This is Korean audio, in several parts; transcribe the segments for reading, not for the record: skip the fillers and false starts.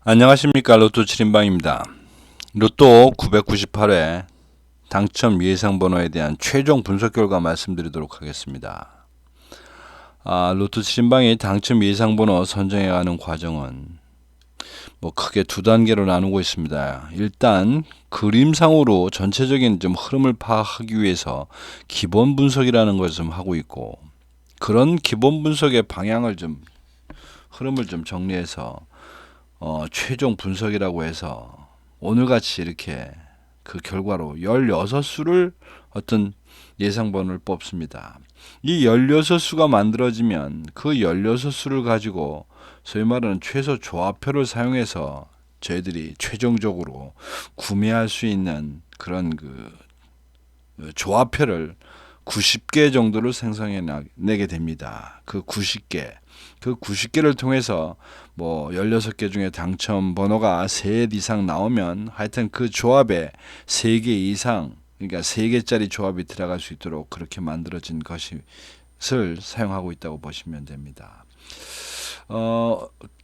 안녕하십니까. 로또 7인방입니다. 로또 998회 당첨 예상 번호에 대한 최종 분석 결과 말씀드리도록 하겠습니다. 로또 7인방의 당첨 예상 번호 선정해가는 과정은 크게 두 단계로 나누고 있습니다. 일단 그림상으로 전체적인 좀 흐름을 파악하기 위해서 기본 분석이라는 것을 좀 하고 있고, 그런 기본 분석의 방향을 흐름을 정리해서 최종 분석이라고 해서 오늘같이 이렇게 그 결과로 16수를 어떤 예상번호를 뽑습니다. 이 16수가 만들어지면 그 16수를 가지고 소위 말하는 최소 조합표를 사용해서 저희들이 최종적으로 구매할 수 있는 그런 그 조합표를 90개 정도를 생성해내게 됩니다. 그 90개를 통해서 16개 중에 당첨 번호가 3개 이상 나오면 하여튼 그 조합에 3개 이상, 그러니까 3개짜리 조합이 들어갈 수 있도록 그렇게 만들어진 것을 사용하고 있다고 보시면 됩니다.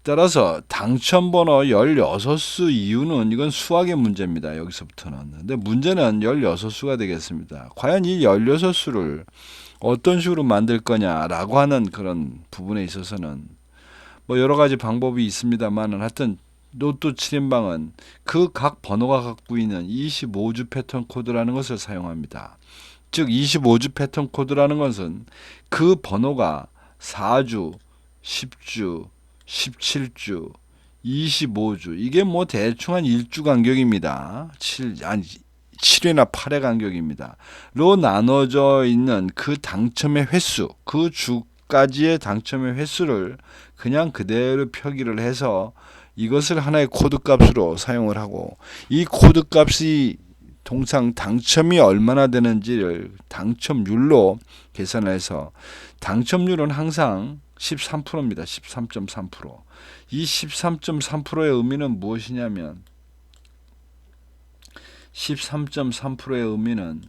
따라서 당첨번호 16수 이유는 이건 수학의 문제입니다. 여기서부터는. 근데 문제는 16수가 되겠습니다. 과연 이 16수를 어떤 식으로 만들 거냐라고 하는 그런 부분에 있어서는 여러 가지 방법이 있습니다만은 하여튼 로또 7인방은 그 각 번호가 갖고 있는 25주 패턴 코드라는 것을 사용합니다. 즉 25주 패턴 코드라는 것은 그 번호가 4주, 10주, 17주, 25주, 이게 대충 한 1주 간격입니다. 7회나 8회 간격입니다. 로 나눠져 있는 그 당첨의 횟수, 그 주까지의 당첨의 횟수를 그냥 그대로 표기를 해서 이것을 하나의 코드 값으로 사용을 하고, 이 코드 값이 통상 당첨이 얼마나 되는지를 당첨률로 계산해서, 당첨률은 항상 13%입니다. 13.3%. 이 13.3%의 의미는 무엇이냐면 13.3%의 의미는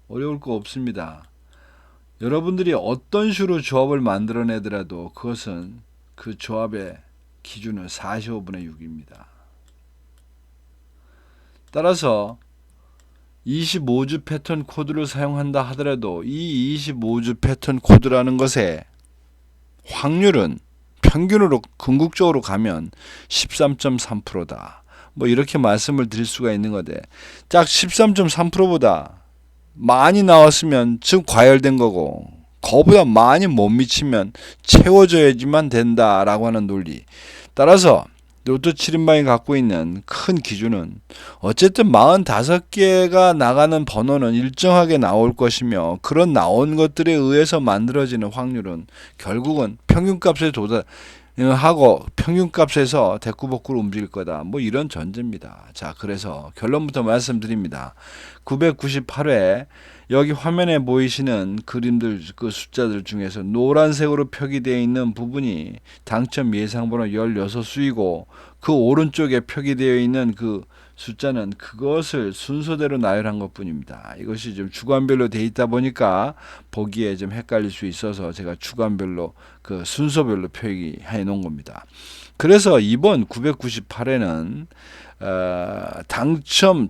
어려울 거 없습니다. 여러분들이 어떤 식으로 조합을 만들어내더라도 그것은 그 조합의 기준은 45분의 6입니다. 따라서 25주 패턴 코드를 사용한다 하더라도 이 25주 패턴 코드라는 것의 확률은 평균으로 궁극적으로 가면 13.3%다. 이렇게 말씀을 드릴 수가 있는 건데, 딱 13.3%보다 많이 나왔으면 즉 과열된 거고, 그거보다 많이 못 미치면 채워져야지만 된다라고 하는 논리. 따라서 로또 7인방이 갖고 있는 큰 기준은 어쨌든 45개가 나가는 번호는 일정하게 나올 것이며, 그런 나온 것들에 의해서 만들어지는 확률은 결국은 평균값에 하고 평균값에서 대꾸복구로 움직일 거다. 이런 전제입니다. 자, 그래서 결론부터 말씀드립니다. 998회 여기 화면에 보이시는 그림들, 그 숫자들 중에서 노란색으로 표기되어 있는 부분이 당첨 예상번호 16수이고, 그 오른쪽에 표기되어 있는 그 숫자는 그것을 순서대로 나열한 것 뿐입니다. 이것이 좀 주간별로 돼 있다 보니까 보기에 좀 헷갈릴 수 있어서 제가 주간별로 그 순서별로 표기해 놓은 겁니다. 그래서 이번 998회는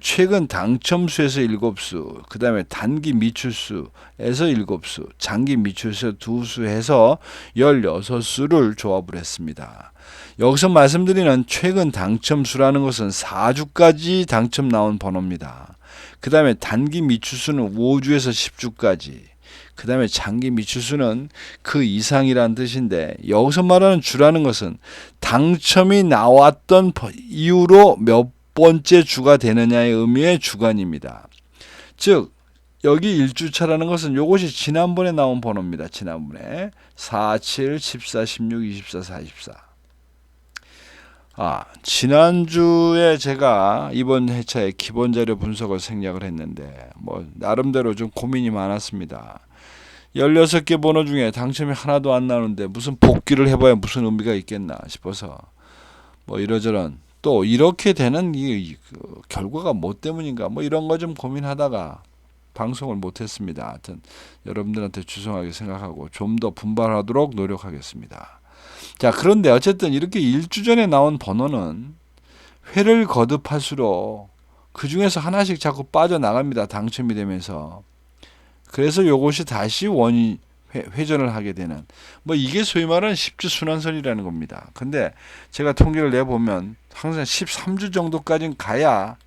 최근 당첨수에서 7수, 그 다음에 단기 미출수에서 7수, 장기 미출수 2수 해서 16수를 조합을 했습니다. 여기서 말씀드리는 최근 당첨수라는 것은 4주까지 당첨 나온 번호입니다. 그 다음에 단기 미출수는 5주에서 10주까지, 그 다음에 장기 미출수는 그 이상이란 뜻인데, 여기서 말하는 주라는 것은 당첨이 나왔던 이후로 몇 번째 주가 되느냐의 의미의 주간입니다. 즉 여기 1주차라는 것은 이것이 지난번에 나온 번호입니다. 지난번에 4, 7, 14, 16, 24, 44. 지난주에 제가 이번 회차에 기본자료 분석을 생략을 했는데 나름대로 좀 고민이 많았습니다. 16개 번호 중에 당첨이 하나도 안 나오는데 무슨 복귀를 해봐야 무슨 의미가 있겠나 싶어서 이러저런 또 이렇게 되는 이 결과가 뭐 때문인가 이런 거 좀 고민하다가 방송을 못했습니다. 하여튼 여러분들한테 죄송하게 생각하고 좀 더 분발하도록 노력하겠습니다. 자, 그런데 어쨌든 이렇게 일주 전에 나온 번호는 회를 거듭할수록 그 중에서 하나씩 자꾸 빠져나갑니다. 당첨이 되면서. 그래서 요것이 다시 회전을 하게 되는, 뭐 이게 소위 말하는 10주 순환선이라는 겁니다. 근데 제가 통계를 내보면 항상 13주 정도까지는 가야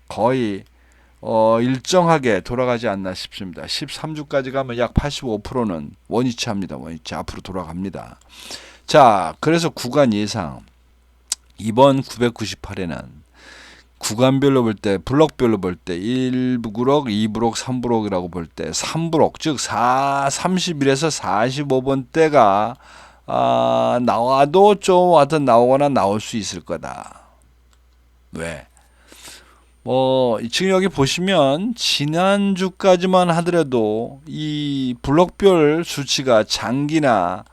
거의 일정하게 돌아가지 않나 싶습니다. 13주까지 가면 약 85%는 원위치합니다. 원위치 앞으로 돌아갑니다. 자, 그래서 구간 예상 이번 998에는 구간별로 볼 때, 블록별로 볼 때 1브록, 2브록, 3브록이라고 볼 때 3브록, 즉 31에서 45번대가 나와도 좀 하여튼 나오거나 나올 수 있을 거다. 왜? 지금 여기 보시면 지난주까지만 하더라도 이 블록별 수치가 장기나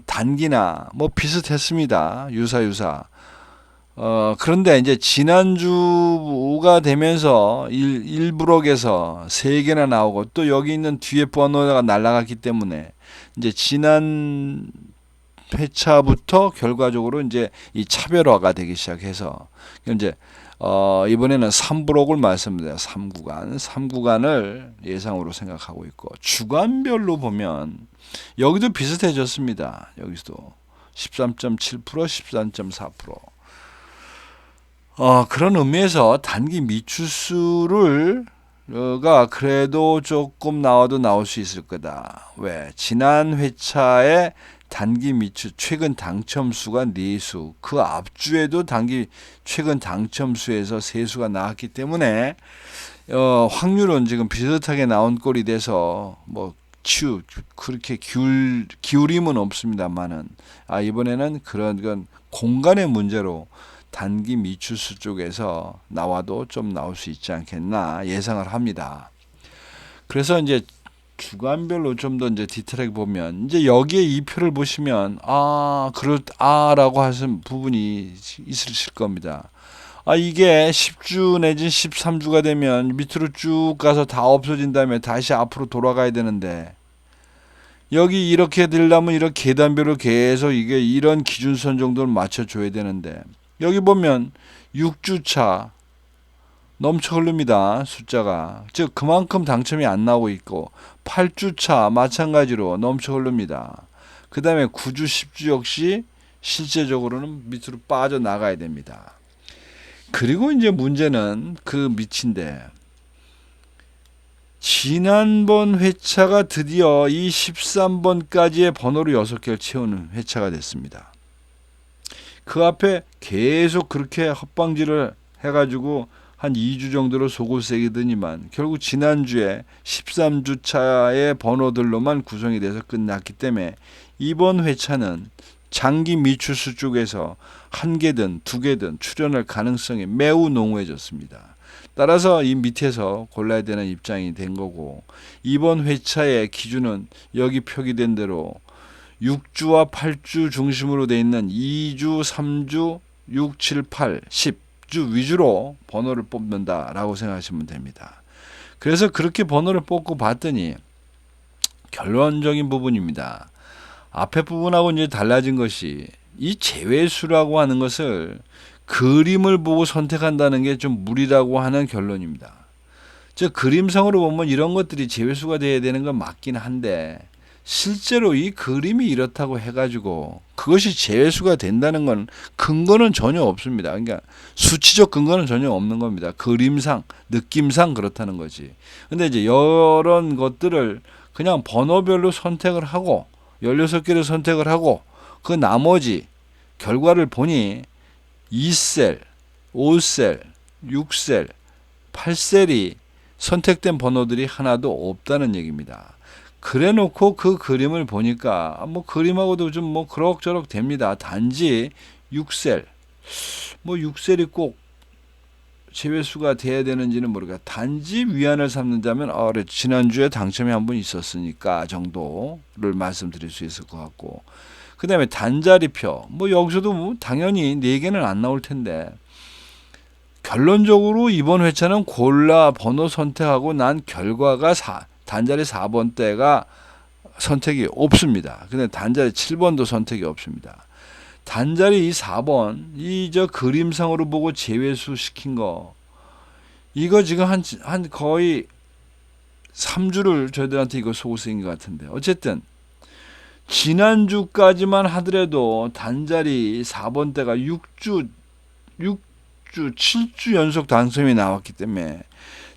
단기나 뭐 비슷했습니다. 유사. 그런데 이제 지난주가 되면서 1브록에서 3개나 나오고 또 여기 있는 뒤에 번호가 날아갔기 때문에 이제 지난 회차부터 결과적으로 이제 이 차별화가 되기 시작해서 이제 이번에는 3브록을 말씀드려요. 3구간을 예상으로 생각하고 있고 주간별로 보면 여기도 비슷해졌습니다. 여기서도 13.7%, 13.4%. 그런 의미에서 단기 미추수를 가 그래도 조금 나와도 나올 수 있을 거다. 왜? 지난 회차에 단기 미추 최근 당첨수가 4수, 그 앞주에도 최근 당첨수에서 3수가 나왔기 때문에 확률은 지금 비슷하게 나온 꼴이 돼서 뭐 그렇게 기울임은 없습니다만은 이번에는 그런 건 공간의 문제로 단기 미추수 쪽에서 나와도 좀 나올 수 있지 않겠나 예상을 합니다. 그래서 이제 주간별로 좀 더 이제 디테일하게 보면 이제 여기에 이 표를 보시면 라고 하신 부분이 있으실 겁니다. 이게 10주 내지 13주가 되면 밑으로 쭉 가서 다 없어진 다음에 다시 앞으로 돌아가야 되는데 여기 이렇게 되려면 이렇게 계단별로 계속 이게 이런 기준선 정도를 맞춰줘야 되는데 여기 보면 6주차 넘쳐 흐릅니다. 숫자가. 즉 그만큼 당첨이 안 나오고 있고 8주차 마찬가지로 넘쳐 흐릅니다. 그 다음에 9주, 10주 역시 실제적으로는 밑으로 빠져나가야 됩니다. 그리고 이제 문제는 그 밑인데 지난번 회차가 드디어 이 13번까지의 번호로 6개를 채우는 회차가 됐습니다. 그 앞에 계속 그렇게 헛방지를 해가지고 한 2주 정도로 속을 새기더니만 결국 지난주에 13주차의 번호들로만 구성이 돼서 끝났기 때문에 이번 회차는 장기 미추수 쪽에서 1개든 2개든 출현할 가능성이 매우 농후해졌습니다. 따라서 이 밑에서 골라야 되는 입장이 된 거고 이번 회차의 기준은 여기 표기된 대로 6주와 8주 중심으로 되어 있는 2주, 3주, 6, 7, 8, 10주 위주로 번호를 뽑는다라고 생각하시면 됩니다. 그래서 그렇게 번호를 뽑고 봤더니 결론적인 부분입니다. 앞에 부분하고 이제 달라진 것이 이 제외수라고 하는 것을 그림을 보고 선택한다는 게 좀 무리라고 하는 결론입니다. 즉 그림상으로 보면 이런 것들이 제외수가 돼야 되는 건 맞긴 한데 실제로 이 그림이 이렇다고 해가지고 그것이 제외수가 된다는 건 근거는 전혀 없습니다. 그러니까 수치적 근거는 전혀 없는 겁니다. 그림상, 느낌상 그렇다는 거지. 근데 이제 이런 것들을 그냥 번호별로 선택을 하고 16개를 선택을 하고 그 나머지 결과를 보니 2셀, 5셀, 6셀, 8셀이 선택된 번호들이 하나도 없다는 얘기입니다. 그래 놓고 그 그림을 보니까 뭐 그림하고도 좀 뭐 그럭저럭 됩니다. 단지 6셀, 뭐 6셀이 꼭 제외수가 돼야 되는지는 모르겠다. 단지 위안을 삼는다면 그래, 지난주에 당첨이 한 번 있었으니까 정도를 말씀드릴 수 있을 것 같고 그 다음에 단자리표 뭐 여기서도 뭐 당연히 4개는 안 나올 텐데 결론적으로 이번 회차는 골라 번호 선택하고 난 결과가 단자리 4번대가 선택이 없습니다. 근데 단자리 7번도 선택이 없습니다. 단자리 4번 이 저 그림상으로 보고 제외수 시킨 거 이거 지금 한 거의 3주를 저희들한테 이거 속을 쓰인 것 같은데 어쨌든 지난주까지만 하더라도 단자리 4번 때가 6주 7주 연속 당첨이 나왔기 때문에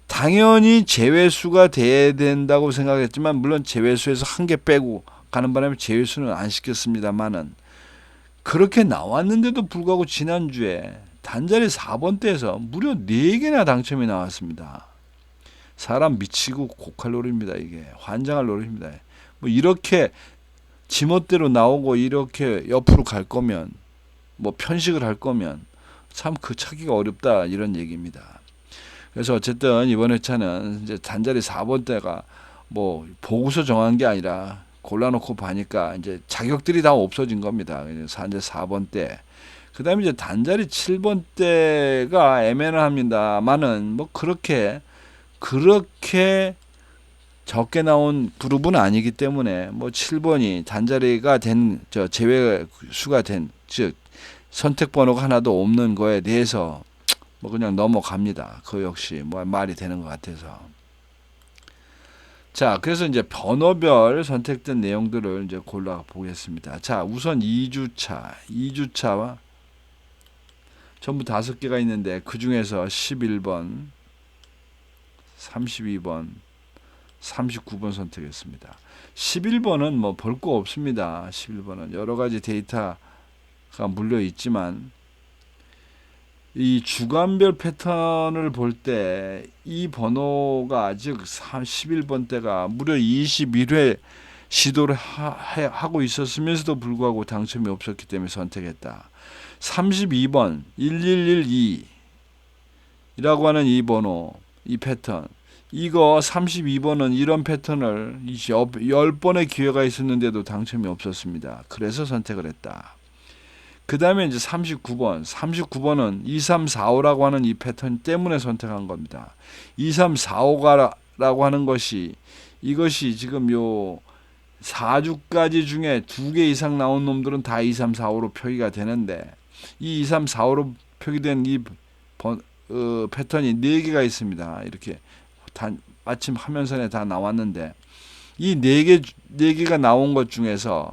당연히 제외수가 돼야 된다고 생각했지만 물론 제외수에서 한 개 빼고 가는 바람에 제외수는 안 시켰습니다만은 그렇게 나왔는데도 불구하고 지난주에 단자리 4번 때에서 무려 4개나 당첨이 나왔습니다. 사람 미치고 고칼 노릇입니다. 이게 환장할 노릇입니다. 뭐 이렇게 지멋대로 나오고 이렇게 옆으로 갈 거면 뭐 편식을 할 거면 참 그 찾기가 어렵다 이런 얘기입니다. 그래서 어쨌든 이번 회차는 이제 단자리 4번 때가 뭐 보고서 정한 게 아니라 골라놓고 봐니까 이제 자격들이 다 없어진 겁니다. 그래서 이제 4번 때. 그 다음에 이제 단자리 7번 때가 애매합니다만은 뭐 그렇게 적게 나온 그룹은 아니기 때문에 뭐 7번이 단자리가 된 제외 수가 된 즉 선택 번호가 하나도 없는 거에 대해서 뭐 그냥 넘어갑니다. 그 역시 뭐 말이 되는 것 같아서. 자, 그래서 이제 번호별 선택된 내용들을 이제 골라 보겠습니다. 자, 우선 2주차와 전부 5개가 있는데 그 중에서 11번, 32번, 39번 선택했습니다. 11번은 뭐 볼 거 없습니다. 11번은 여러 가지 데이터가 물려 있지만 이 주간별 패턴을 볼 때 이 번호가 즉 11번 때가 무려 21회 시도를 하고 있었으면서도 불구하고 당첨이 없었기 때문에 선택했다. 32번 1112이라고 하는 이 번호, 이 패턴 이거 32번은 이런 패턴을 10번의 기회가 있었는데도 당첨이 없었습니다. 그래서 선택을 했다. 그 다음에 이제 39번은 2345라고 하는 이 패턴 때문에 선택한 겁니다. 2345라고 하는 이것이 지금 요 4주까지 중에 2개 이상 나온 놈들은 다 2345로 표기가 되는데 이 2345로 표기된 이 패턴이 4개가 있습니다. 이렇게 마침 화면선에 다 나왔는데 이 4개가 나온 것 중에서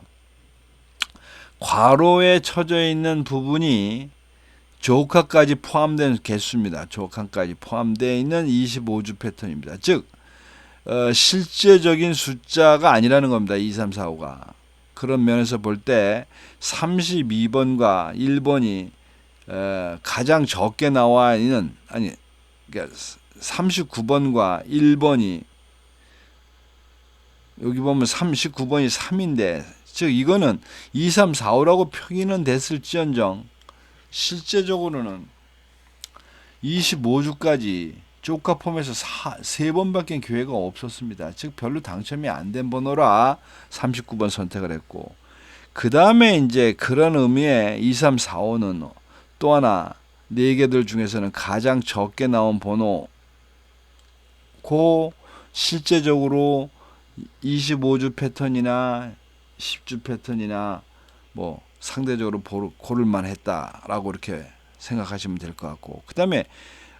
괄호에 쳐져 있는 부분이 조카까지 포함된 개수입니다. 조카까지 포함되어 있는 25주 패턴입니다. 즉 실제적인 숫자가 아니라는 겁니다. 2345가. 그런 면에서 볼 때 32번과 1번이 가장 적게 나와 있는 그러니까 39번과 1번이 여기 보면 39번이 3인데 즉 이거는 2345라고 표기는 됐을지언정 실제적으로는 25주까지 조카 폼에서 3번밖에 기회가 없었습니다. 즉 별로 당첨이 안 된 번호라 39번 선택을 했고 그 다음에 이제 그런 의미의 2345는 또 하나 4개들 중에서는 가장 적게 나온 번호고 실제적으로 25주 패턴이나 10주 패턴이나 뭐 상대적으로 고를만 했다라고 이렇게 생각하시면 될 것 같고 그 다음에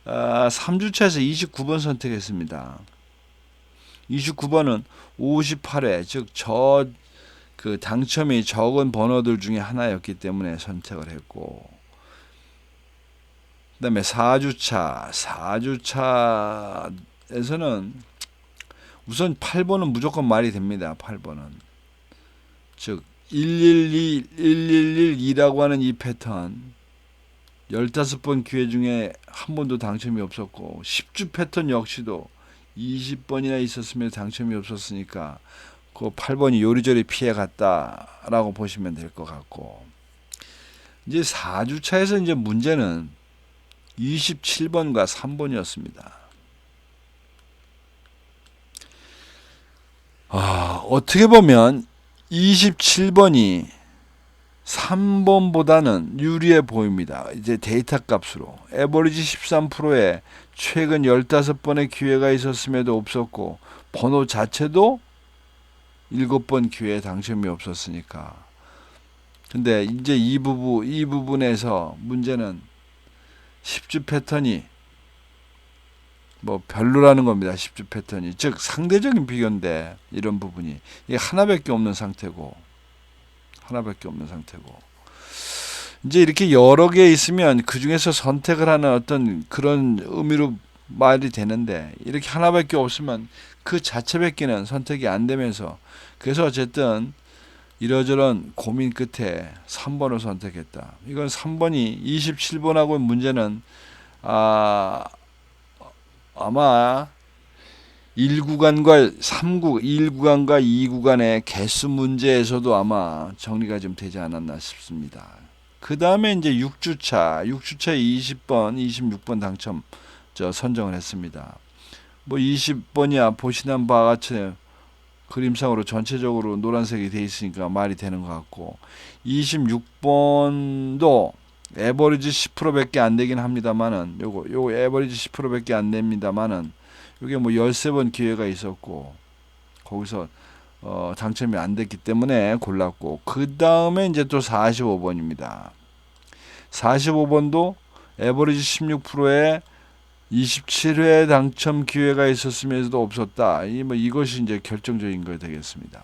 3주차에서 29번 선택했습니다. 29번은 58회 즉 그 당첨이 적은 번호들 중에 하나였기 때문에 선택을 했고 그 다음에 4주차에서는 우선 8번은 무조건 말이 됩니다. 8번은 즉 111이라고 하는 이 패턴 15번 기회 중에 한 번도 당첨이 없었고 10주 패턴 역시도 20번이나 있었으면 당첨이 없었으니까 그 8번이 요리조리 피해갔다라고 보시면 될 것 같고 이제 4주차에서 이제 문제는 27번과 3번이었습니다. 어떻게 보면 27번이 3번보다는 유리해 보입니다. 이제 데이터 값으로 에버리지 13%에 최근 15번의 기회가 있었음에도 없었고 번호 자체도 7번 기회에 당첨이 없었으니까. 근데 이제 이 부분에서 문제는 10주 패턴이 뭐 별로라는 겁니다. 10주 패턴이. 즉 상대적인 비교인데 이런 부분이 이게 하나밖에 없는 상태고 이제 이렇게 여러 개 있으면 그 중에서 선택을 하는 어떤 그런 의미로 말이 되는데 이렇게 하나밖에 없으면 그 자체밖에는 선택이 안 되면서 그래서 어쨌든 이러저런 고민 끝에 3번을 선택했다. 이건 3번이 27번하고 문제는 아마 1구간과 1구간과 2구간의 개수 문제에서도 아마 정리가 좀 되지 않았나 싶습니다. 그 다음에 이제 6주차 20번, 26번 당첨 선정을 했습니다. 뭐 20번이야 보시는 바와 같이 그림상으로 전체적으로 노란색이 돼 있으니까 말이 되는 것 같고 26번도 에버리지 10%밖에 안 되긴 합니다만은 요거 에버리지 10%밖에 안 됩니다만은 요게 뭐 13번 기회가 있었고 거기서 당첨이 안 됐기 때문에 골랐고 그 다음에 이제 또 45번입니다. 45번도 에버리지 16%에 27회 당첨 기회가 있었으면서도 없었다. 이것이 이제 결정적인 거 되겠습니다.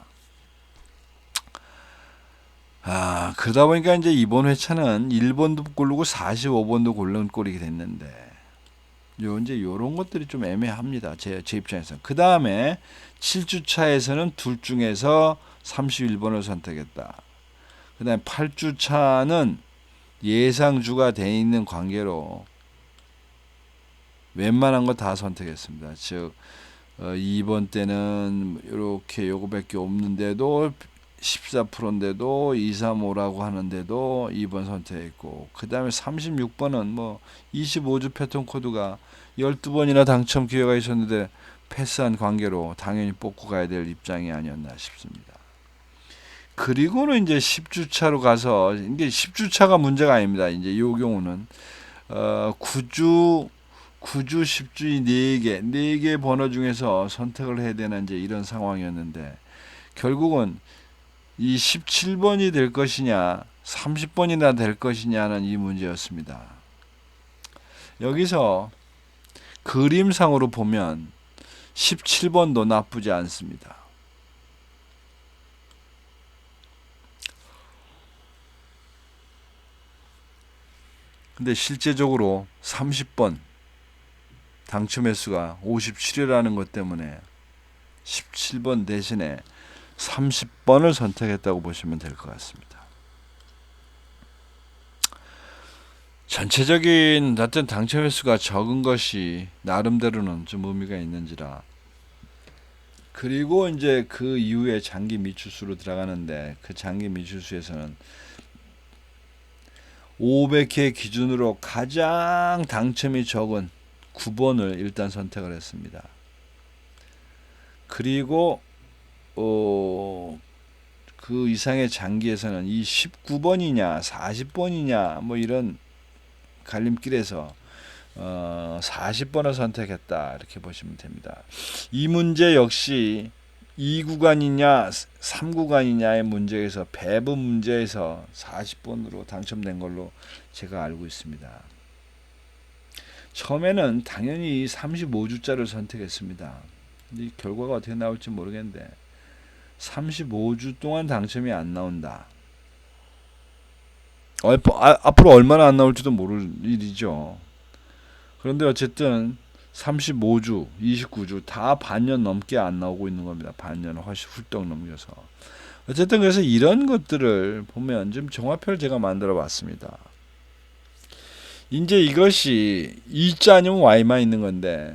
그러다 보니까 이제 이번 회차는 1번도 고르고 45번도 고른 꼴이 됐는데, 이제 요런 것들이 좀 애매합니다. 제 입장에서. 그 다음에 7주차에서는 둘 중에서 31번을 선택했다. 그 다음에 8주차는 예상주가 돼 있는 관계로 웬만한 거 다 선택했습니다. 즉 2번 때는 이렇게 요거밖에 없는데도 14%인데도 2, 3, 5라고 하는데도 2번 선택했고 그 다음에 36번은 뭐 25주 패턴 코드가 12번이나 당첨 기회가 있었는데 패스한 관계로 당연히 뽑고 가야 될 입장이 아니었나 싶습니다. 그리고는 이제 10주차로 가서 이게 10주차가 문제가 아닙니다. 이제 이 경우는 9주, 10주 4개 번호 중에서 선택을 해야 되는 이제 이런 상황이었는데 결국은 이 17번이 될 것이냐 30번이나 될 것이냐는 이 문제였습니다. 여기서 그림상으로 보면 17번도 나쁘지 않습니다. 근데 실제적으로 30번 당첨 횟수가 57이라는 것 때문에 17번 대신에 30번을 선택했다고 보시면 될 것 같습니다. 전체적인 어떤 당첨 횟수가 적은 것이 나름대로는 좀 의미가 있는지라. 그리고 이제 그 이후에 장기 미추수로 들어가는데 그 장기 미추수에서는 500회 기준으로 가장 당첨이 적은 9번을 일단 선택을 했습니다. 그리고 그 이상의 장기에서는 이 19번이냐 40번이냐 뭐 이런 갈림길에서 40번을 선택했다 이렇게 보시면 됩니다. 이 문제 역시 2구간이냐 3구간이냐의 문제에서 배분 문제에서 40번으로 당첨된 걸로 제가 알고 있습니다. 처음에는 당연히 35주짜리를 선택했습니다. 이 결과가 어떻게 나올지 모르겠는데 35주 동안 당첨이 안 나온다. 앞으로 얼마나 안 나올지도 모를 일이죠. 그런데 어쨌든 35주, 29주 다 반년 넘게 안 나오고 있는 겁니다. 반년을 훨씬 훌쩍 넘겨서. 어쨌든 그래서 이런 것들을 보면 좀 종합표를 제가 만들어 봤습니다. 이제 이것이 E자 아니면 Y만 있는 건데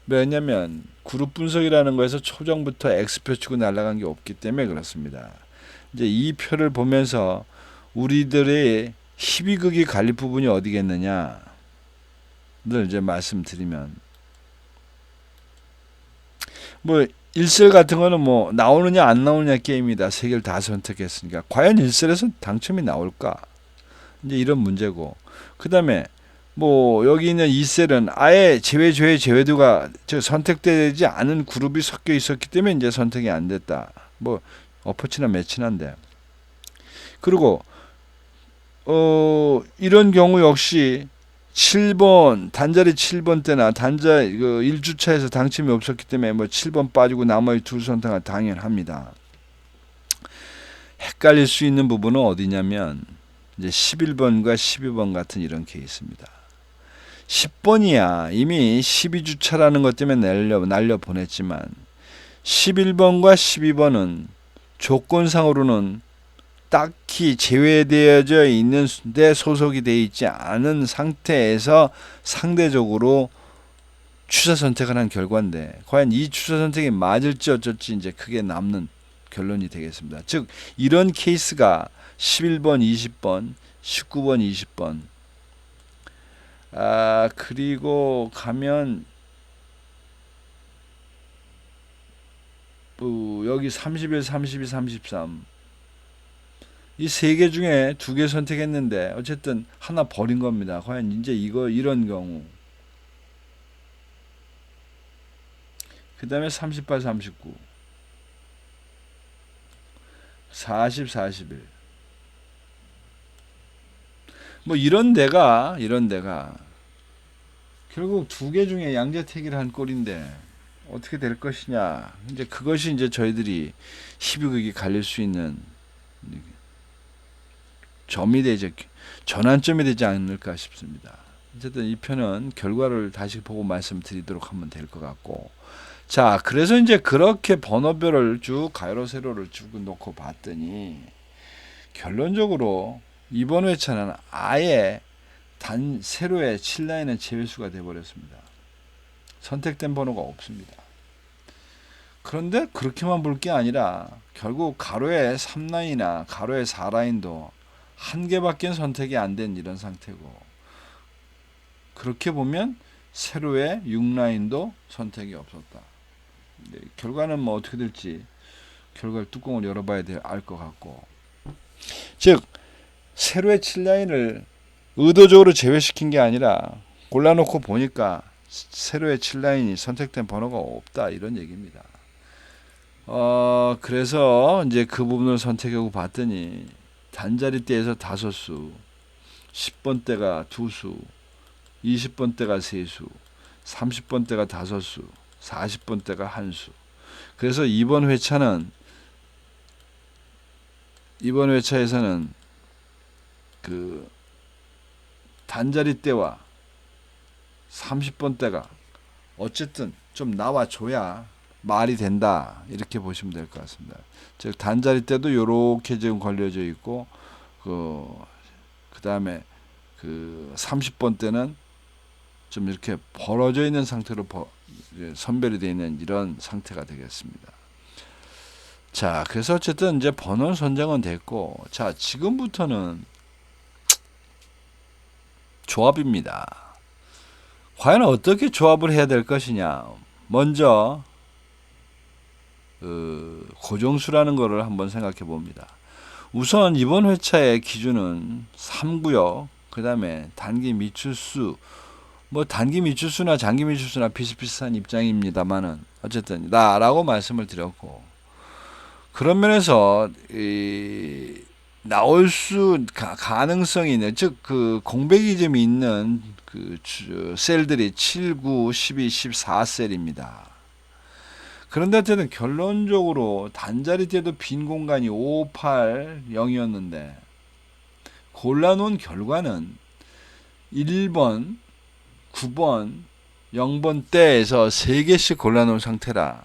왜냐면 그룹 분석이라는 거에서 초정부터 X표 치고 날아간 게 없기 때문에 그렇습니다. 이제 이 표를 보면서 우리들의 12극이 갈릴 부분이 어디겠느냐 를 이제 말씀드리면 뭐 1셀 같은 거는 뭐 나오느냐 안 나오느냐 게임이다. 세 개를 다 선택했으니까 과연 1셀에서 당첨이 나올까? 이제 이런 문제고 그 다음에 뭐 여기 있는 2셀은 아예 제외도가 선택되지 않은 그룹이 섞여 있었기 때문에 이제 선택이 안 됐다. 뭐 어퍼치나 매치나인데. 그리고 이런 경우 역시 7번 단자리 7번 때나 단자 그 1주차에서 당첨이 없었기 때문에 뭐 7번 빠지고 나머지 두 선택은 당연합니다. 헷갈릴 수 있는 부분은 어디냐면 이제 11번과 12번 같은 이런 케이스입니다. 10번이야 이미 12주차라는 것 때문에 날려 보냈지만 11번과 12번은 조건상으로는 딱히 제외되어져 있는데 소속이 되어 있지 않은 상태에서 상대적으로 추사 선택을 한 결과인데 과연 이 추사 선택이 맞을지 어쩔지 이제 크게 남는 결론이 되겠습니다. 즉 이런 케이스가 11번, 20번, 19번, 20번 그리고 가면 여기 31, 32, 33 이 세 개 중에 두 개 선택했는데 어쨌든 하나 버린 겁니다. 과연 이제 이런 경우 그 다음에 38, 39 40, 41 뭐 이런 데가 결국 두 개 중에 양자택일을 한 꼴인데 어떻게 될 것이냐 이제 그것이 이제 저희들이 희비극이 갈릴 수 있는 전환점이 되지 않을까 싶습니다. 어쨌든 이 편은 결과를 다시 보고 말씀드리도록 하면 될 것 같고 자 그래서 이제 그렇게 번호별을 쭉 가로 세로를 쭉 놓고 봤더니 결론적으로 이번 회차는 아예 단 세로의 7라인은 제외수가 되어버렸습니다. 선택된 번호가 없습니다. 그런데 그렇게만 볼 게 아니라 결국 가로의 3라인이나 가로의 4라인도 한 개밖에 선택이 안 된 이런 상태고 그렇게 보면 세로의 6라인도 선택이 없었다. 결과는 뭐 어떻게 될지 결과를 뚜껑을 열어봐야 알 것 같고 즉 세로의 7라인을 의도적으로 제외시킨 게 아니라 골라놓고 보니까 세로의 7라인이 선택된 번호가 없다 이런 얘기입니다. 그래서 이제 그 부분을 선택하고 봤더니 단자리대에서 5수, 10번대가 2수, 20번대가 3수, 30번대가 5수, 40번대가 1수. 그래서 이번 회차에서는 그 단자리대와 30번대가 어쨌든 좀 나와줘야 말이 된다 이렇게 보시면 될 것 같습니다. 즉 단자리대도 요렇게 지금 걸려져 있고 그 다음에 그 30번대는 좀 이렇게 벌어져 있는 상태로 선별이 되어 있는 이런 상태가 되겠습니다. 자 그래서 어쨌든 이제 번호 선정은 됐고 자 지금부터는 조합입니다. 과연 어떻게 조합을 해야 될 것이냐. 먼저 고정수라는 것을 한번 생각해 봅니다. 우선 이번 회차의 기준은 3구역, 그 다음에 단기 미출수, 뭐 단기 미출수나 장기 미출수나 비슷비슷한 입장입니다만은 어쨌든 라고 말씀을 드렸고 그런 면에서 나올 수 가능성이 있는 즉 그 공백이점이 있는 그 셀들이 7, 9, 12, 14셀입니다. 그런데 어쨌든 결론적으로 단자리대도 빈 공간이 5, 8, 0이었는데 골라놓은 결과는 1번, 9번, 0번 대에서 3개씩 골라놓은 상태라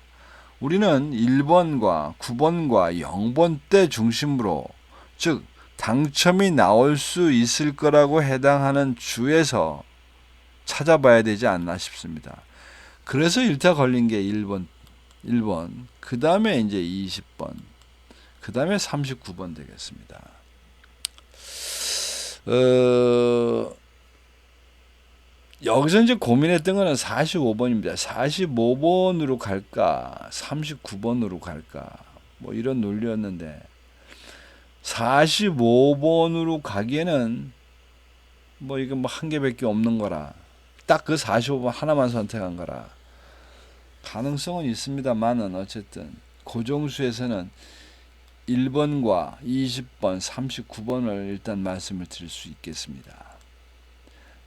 우리는 1번과 9번과 0번 대 중심으로 즉 당첨이 나올 수 있을 거라고 해당하는 주에서 찾아봐야 되지 않나 싶습니다. 그래서 일타 걸린 게 1번, 그 다음에 이제 20번, 그 다음에 39번 되겠습니다. 여기서 이제 고민했던 거는 45번입니다. 45번으로 갈까, 39번으로 갈까, 뭐 이런 논리였는데, 45번으로 가기에는 뭐 이거 뭐 한 개밖에 없는 거라, 딱 그 45번 하나만 선택한 거라, 가능성은 있습니다만은 어쨌든 고정수에서는 1번과 20번, 39번을 일단 말씀을 드릴 수 있겠습니다.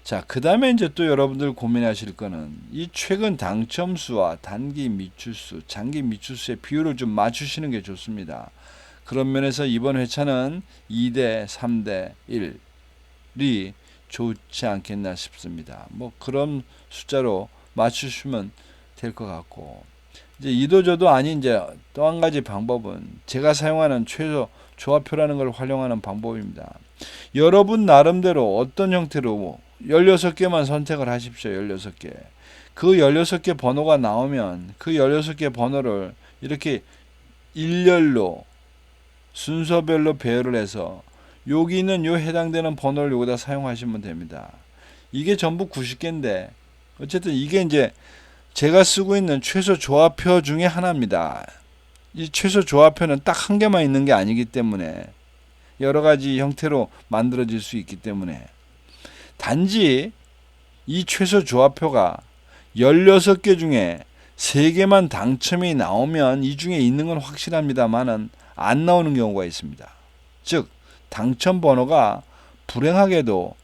자, 그 다음에 이제 또 여러분들 고민하실 거는 이 최근 당첨수와 단기 미출수, 장기 미출수의 비율을 좀 맞추시는 게 좋습니다. 그런 면에서 이번 회차는 2대 3대 1이 좋지 않겠나 싶습니다. 뭐 그런 숫자로 맞추시면 될 것 같고, 이제 이도저도 아닌 이제 또 한 가지 방법은 제가 사용하는 최소 조합표라는 걸 활용하는 방법입니다. 여러분 나름대로 어떤 형태로 16개만 선택을 하십시오. 16개. 그 16개 번호가 나오면 그 16개 번호를 이렇게 일렬로 순서별로 배열을 해서 여기 있는 요 해당되는 번호를 여기다 사용하시면 됩니다. 이게 전부 90개인데 어쨌든 이게 이제 제가 쓰고 있는 최소 조합표 중에 하나입니다. 이 최소 조합표는 딱 한 개만 있는 게 아니기 때문에 여러 가지 형태로 만들어질 수 있기 때문에 단지 이 최소 조합표가 16개 중에 3개만 당첨이 나오면 이 중에 있는 건 확실합니다만은 안 나오는 경우가 있습니다. 즉 당첨 번호가 불행하게도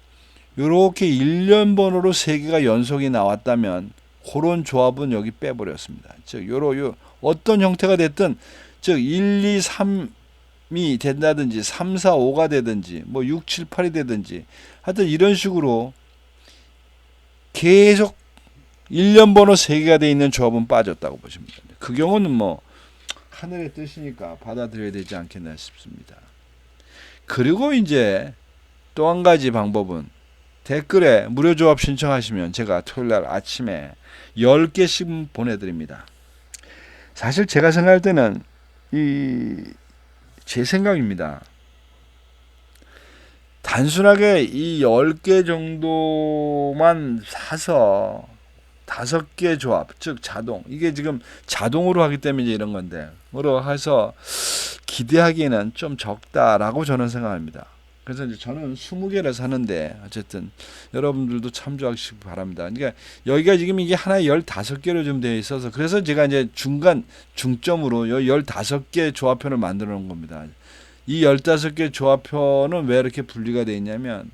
이렇게 1년 번호로 3개가 연속이 나왔다면 그런 조합은 여기 빼버렸습니다. 즉 요 어떤 형태가 됐든 즉 1, 2, 3이 된다든지 3, 4, 5가 되든지 뭐 6, 7, 8이 되든지 하여튼 이런 식으로 계속 1년 번호 3개가 돼 있는 조합은 빠졌다고 보시면 됩니다. 그 경우는 뭐 하늘의 뜻이니까 받아들여야 되지 않겠나 싶습니다. 그리고 이제 또 한 가지 방법은 댓글에 무료 조합 신청하시면 제가 토요일날 아침에 10개씩 보내드립니다. 사실 제가 생각할 때는 제 생각입니다. 단순하게 이 10개 정도만 사서 5개 조합, 즉 자동, 이게 지금 자동으로 하기 때문에 이제 이런 건데, 으로 해서 기대하기에는 좀 적다라고 저는 생각합니다. 그래서 이제 저는 20개를 사는데 어쨌든 여러분들도 참조하시기 바랍니다. 그러니까 여기가 지금 이게 하나에 15개로 좀 되어 있어서 그래서 제가 이제 중점으로 15개 조합표를 만들어 놓은 겁니다. 이 15개 조합표는 왜 이렇게 분리가 되어 있냐면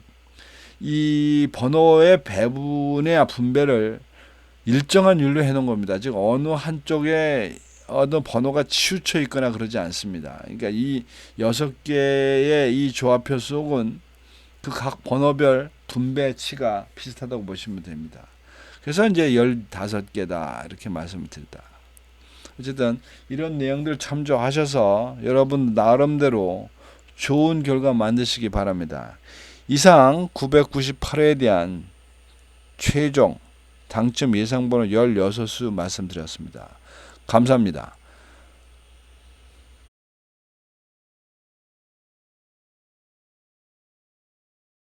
이 번호의 배분의 분배를 일정한 율로 해놓은 겁니다. 즉 어느 한쪽에 어느 번호가 치우쳐 있거나 그러지 않습니다. 그러니까 이 6개의 이 조합표 속은 그 각 번호별 분배치가 비슷하다고 보시면 됩니다. 그래서 이제 15개다 이렇게 말씀을 드렸다. 어쨌든 이런 내용들 참조하셔서 여러분 나름대로 좋은 결과 만드시기 바랍니다. 이상 998회에 대한 최종 당첨 예상번호 16수 말씀드렸습니다. 감사합니다.